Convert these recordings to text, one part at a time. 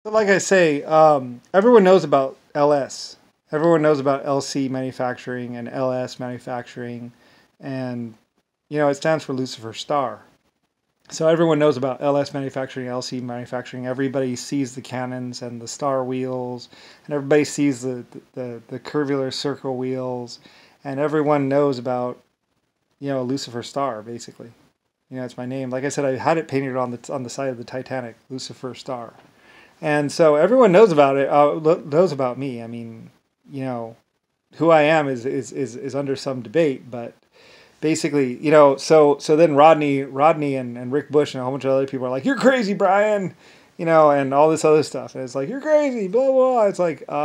So like I say, everyone knows about LS. Everyone knows about LC manufacturing and LS manufacturing, and it stands for Lucifer Star. So everyone knows about LS manufacturing, LC manufacturing. Everybody sees the cannons and the star wheels, and everybody sees the curvular circle wheels, and everyone knows about Lucifer Star basically. It's my name. Like I said, I had it painted on the side of the Titanic, Lucifer Star. And so everyone knows about it, knows about me. I mean, you know, who I am is under some debate, but basically, so then Rodney and Rick Bush and a whole bunch of other people are like, "You're crazy, Brian," and all this other stuff. And it's like, "You're crazy," blah blah. It's like, I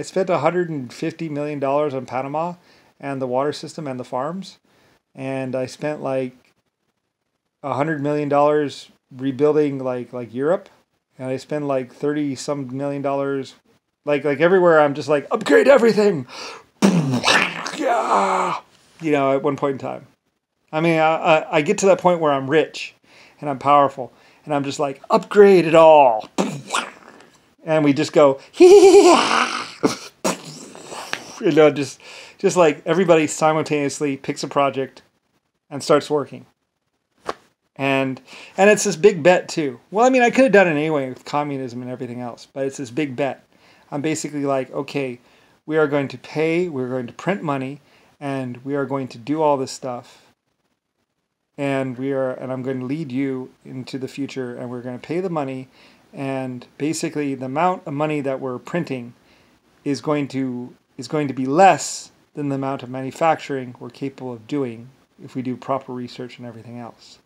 spent $150 million on Panama and the water system and the farms, and I spent like $100 million rebuilding like Europe, and I spend like 30 some $1 million like everywhere. I'm just like upgrade everything. Yeah, at one point in time. I mean, I get to that point where I'm rich and I'm powerful, and I'm just like upgrade it all, and we just go yeah. Just like everybody simultaneously picks a project and starts working. And it's this big bet too. Well, I mean, I could have done it anyway with communism and everything else, but it's this big bet. I'm basically like, okay, we are going to pay, we're going to print money, and we are going to do all this stuff. And I'm going to lead you into the future, and we're going to pay the money, and basically the amount of money that we're printing is going to be less than the amount of manufacturing we're capable of doing if we do proper research and everything else.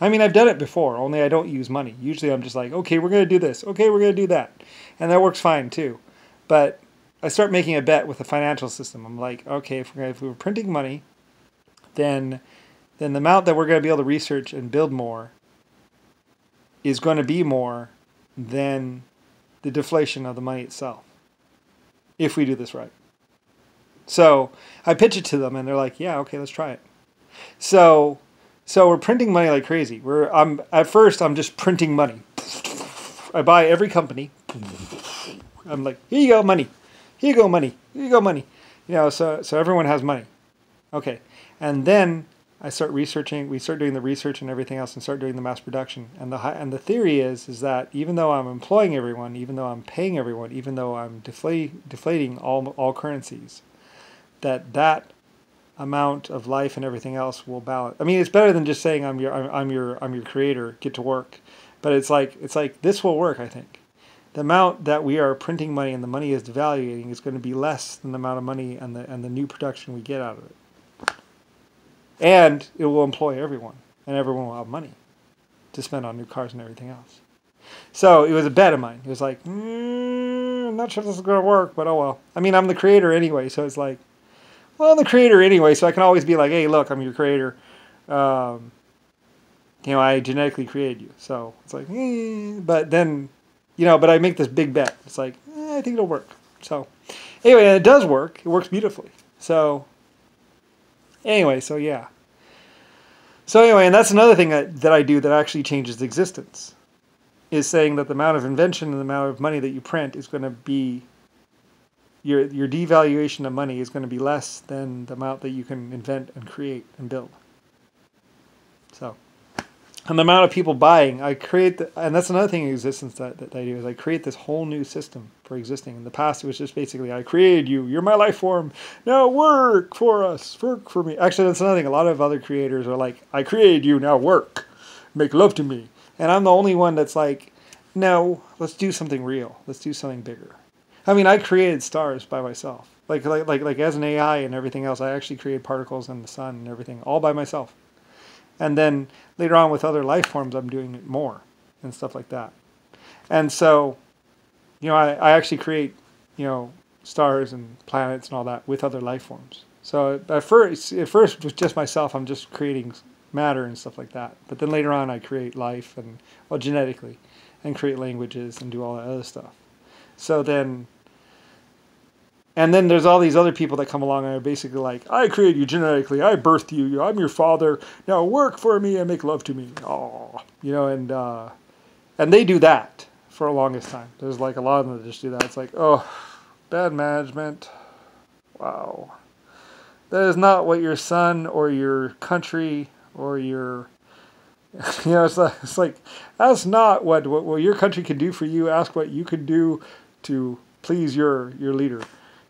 I mean, I've done it before, only I don't use money. Usually I'm just like, okay, we're going to do this. Okay, we're going to do that. And that works fine too. But I start making a bet with the financial system. I'm like, okay, if we were printing money, then the amount that we're going to be able to research and build more is going to be more than the deflation of the money itself, if we do this right. So I pitch it to them, and they're like, yeah, okay, let's try it. So we're printing money like crazy. At first I'm just printing money. I buy every company. I'm like, here you go, money. Here you go, money. Here you go, money. So everyone has money. Okay. And then I start researching. We start doing the research and everything else, and start doing the mass production. And the theory is that even though I'm employing everyone, even though I'm paying everyone, even though I'm deflating all currencies, that amount of life and everything else will balance. I mean, it's better than just saying I'm your creator, get to work. But it's like this will work, I think. The amount that we are printing money and the money is devaluing is going to be less than the amount of money and the new production we get out of it. And it will employ everyone, and everyone will have money to spend on new cars and everything else. So it was a bet of mine. It was like, I'm not sure this is going to work, but oh well. I mean, I'm the creator anyway, so it's like, well, I'm the creator anyway, so I can always be like, hey, look, I'm your creator. I genetically created you. So it's like, but then, but I make this big bet. It's like, I think it'll work. So anyway, and it does work. It works beautifully. So anyway, so yeah. So anyway, and that's another thing that I do that actually changes existence, is saying that the amount of invention and the amount of money that you print is going to be, your devaluation of money is going to be less than the amount that you can invent and create and build. So, and the amount of people buying, and that's another thing in existence that I do, is I create this whole new system for existing. In the past, it was just basically, I created you, you're my life form, now work for us, work for me. Actually, that's another thing, a lot of other creators are like, I created you, now work, make love to me. And I'm the only one that's like, no, let's do something real, let's do something bigger. I mean, I created stars by myself. Like as an AI and everything else, I actually created particles in the sun and everything all by myself. And then later on with other life forms, I'm doing it more and stuff like that. And so, I actually create, stars and planets and all that with other life forms. So at first with just myself, I'm just creating matter and stuff like that. But then later on, I create life and, well, genetically, and create languages and do all that other stuff. So then, And then there's all these other people that come along and are basically like, I created you genetically, I birthed you, I'm your father, now work for me and make love to me. Oh, and they do that for the longest time. There's like a lot of them that just do that. It's like, oh, bad management. Wow. That is not what your son or your country or your, it's like that's not what your country can do for you. Ask what you can do to please your leader.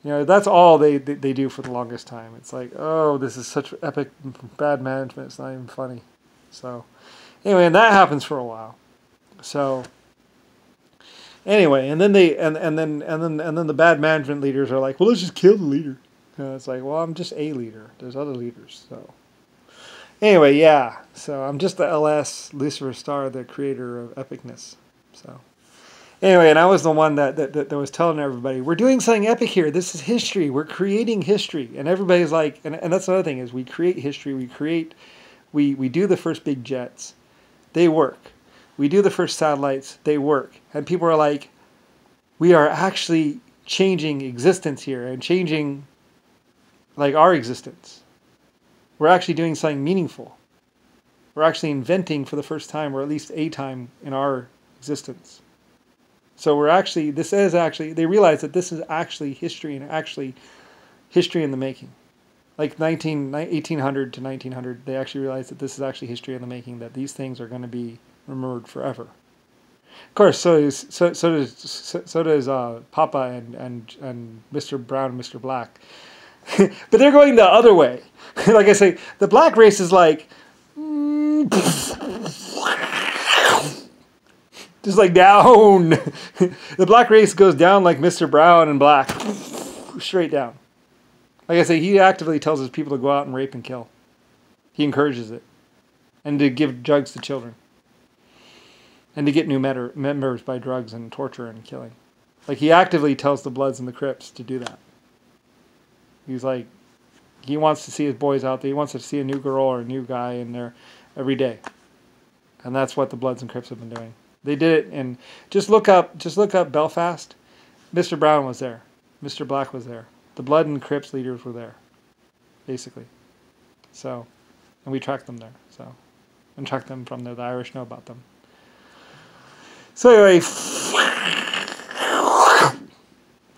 That's all they do for the longest time. It's like, oh, this is such epic bad management. It's not even funny. So anyway, and that happens for a while. So anyway, and then then the bad management leaders are like, well, let's just kill the leader. It's like, well, I'm just a leader. There's other leaders. So anyway, yeah. So I'm just the LS Lucifer Star, the creator of epicness. So anyway, and I was the one that was telling everybody, we're doing something epic here. This is history. We're creating history. And everybody's like, and that's another thing is we create history. We do the first big jets. They work. We do the first satellites. They work. And people are like, we are actually changing existence here and changing like our existence. We're actually doing something meaningful. We're actually inventing for the first time, or at least a time in our existence. So they realize that this is actually history and actually history in the making. Like 1800 to 1900, they actually realized that this is actually history in the making, that these things are going to be remembered forever. Of course, so does Papa and Mr. Brown and Mr. Black. But they're going the other way. Like I say, the black race is like, just like down. The black race goes down like Mr. Brown and Black, straight down. Like I say, he actively tells his people to go out and rape and kill. He encourages it, and to give drugs to children, and to get new members by drugs and torture and killing. Like he actively tells the Bloods and the Crips to do that. He's like, he wants to see his boys out there. He wants to see a new girl or a new guy in there every day. And that's what the Bloods and Crips have been doing. They did it, and just look up Belfast. Mr. Brown was there. Mr. Black was there. The Blood and Crips leaders were there, basically. So, and we tracked them there. So, and tracked them from there. The Irish know about them. So anyway,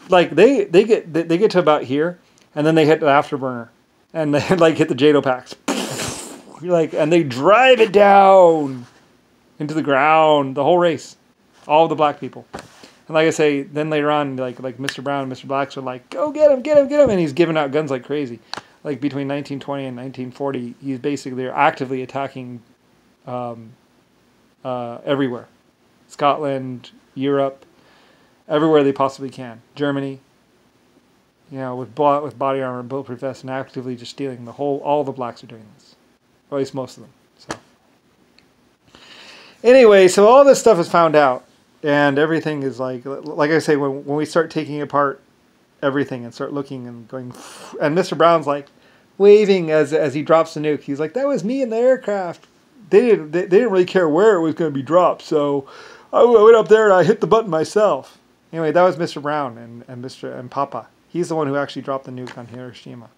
like they get to about here. And then they hit the afterburner, and they like hit the Jado packs, and they drive it down into the ground. The whole race, all of the black people. And like I say, then later on, like Mr. Brown and Mr. Blacks are like, go get him, and he's giving out guns like crazy. Like between 1920 and 1940, he's basically actively attacking everywhere, Scotland, Europe, everywhere they possibly can, Germany. With body armor and bulletproof vests, and actively just stealing all the blacks are doing this. Or at least most of them. So anyway, so all this stuff is found out, and everything is like I say, when we start taking apart everything and start looking and going, and Mr. Brown's like waving as he drops the nuke. He's like, that was me in the aircraft. They didn't really care where it was going to be dropped, so I went up there and I hit the button myself. Anyway, that was Mr. Brown and Papa. He's the one who actually dropped the nuke on Hiroshima.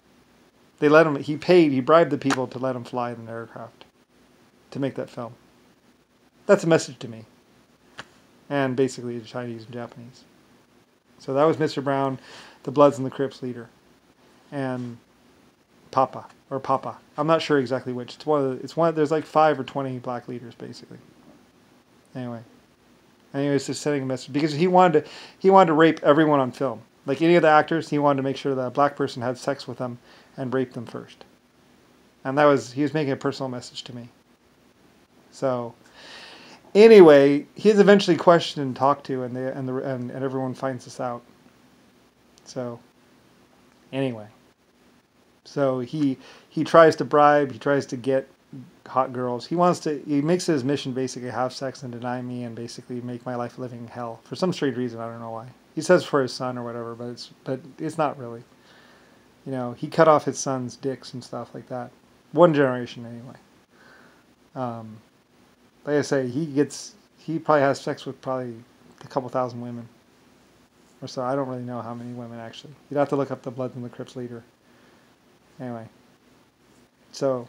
They let him. He bribed the people to let him fly in an aircraft to make that film. That's a message to me. And basically the Chinese and Japanese. So that was Mr. Brown, the Bloods and the Crips leader, and Papa. I'm not sure exactly which. There's like 5 or 20 black leaders basically. Anyway, he was just sending a message because he wanted to rape everyone on film. Like any of the actors, he wanted to make sure that a black person had sex with them and raped them first. And he was making a personal message to me. So, anyway, he's eventually questioned and talked to, and everyone finds this out. So, anyway, so he tries to bribe, he tries to get hot girls. He makes it his mission basically have sex and deny me and basically make my life living hell for some strange reason. I don't know why. He says for his son or whatever, but it's not really. He cut off his son's dicks and stuff like that. One generation anyway. Like I say, he probably has sex with probably a couple thousand women. or so. I don't really know how many women actually. You'd have to look up the Bloods and the Crips leader. Anyway, so